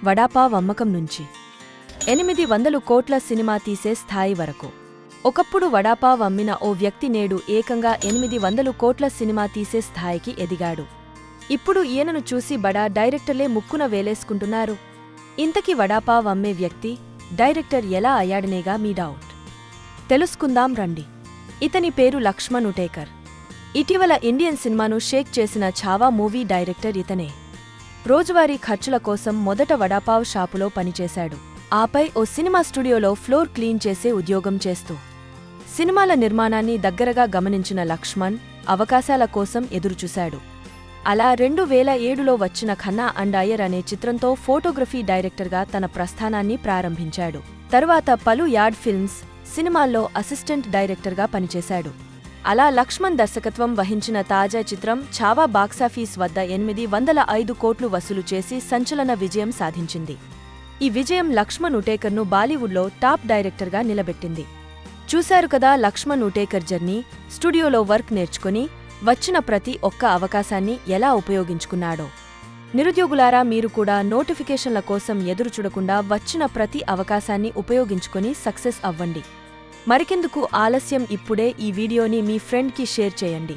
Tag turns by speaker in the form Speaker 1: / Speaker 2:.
Speaker 1: వడాపావ్ అమ్మకం నుంచి 800 కోట్ల సినిమా తీసే స్థాయి వరకు. ఒకప్పుడు వడాపావ్ అమ్మిన ఓ వ్యక్తి నేడు ఏకంగా 800 కోట్ల సినిమా తీసే స్థాయికి ఎదిగాడు. ఇప్పుడు ఈయనను చూసి బడా డైరెక్టర్లే ముక్కున వేలేసుకుంటున్నారు. ఇంతకీ వడాపావ్ అమ్మే వ్యక్తి డైరెక్టర్ ఎలా అయ్యాడనేగా మీ డౌట్. తెలుసుకుందాం రండి. ఇతని పేరు లక్ష్మణ్ ఉటేకర్. ఇటీవల ఇండియన్ సినిమాను షేక్ చేసిన ఛావా మూవీ డైరెక్టర్ ఇతనే. రోజువారీ ఖర్చుల కోసం మొదట వడాపావ్ షాపులో పనిచేశాడు. ఆపై ఓ సినిమా స్టూడియోలో ఫ్లోర్ క్లీన్ చేసే ఉద్యోగం చేస్తూ సినిమాల నిర్మాణాన్ని దగ్గరగా గమనించిన లక్ష్మణ్ అవకాశాల కోసం ఎదురుచూశాడు. అలా 2007లో వచ్చిన ఖన్నా అండ్ అయ్యర్ అనే చిత్రంతో ఫోటోగ్రఫీ డైరెక్టర్గా తన ప్రస్థానాన్ని ప్రారంభించాడు. తరువాత పలు యాడ్ ఫిల్మ్స్, సినిమాల్లో అసిస్టెంట్ డైరెక్టర్గా పనిచేశాడు. అలా లక్ష్మణ్ దర్శకత్వం వహించిన తాజా చిత్రం ఛావా బాక్సాఫీస్ వద్ద 805 కోట్లు వసూలు చేసి సంచలన విజయం సాధించింది. ఈ విజయం లక్ష్మణ్ ఉటేకర్ను బాలీవుడ్లో టాప్ డైరెక్టర్గా నిలబెట్టింది. చూశారు కదా లక్ష్మణ్ ఉటేకర్ జర్నీ. స్టూడియోలో వర్క్ నేర్చుకుని వచ్చిన ప్రతి ఒక్క అవకాశాన్ని ఎలా ఉపయోగించుకున్నాడో. నిరుద్యోగులారా, మీరు కూడా నోటిఫికేషన్ల కోసం ఎదురుచూడకుండా వచ్చిన ప్రతి అవకాశాన్ని ఉపయోగించుకొని సక్సెస్ అవ్వండి. మరికెందుకు ఆలస్యం, ఇప్పుడే ఈ వీడియోని మీ ఫ్రెండ్కి షేర్ చేయండి.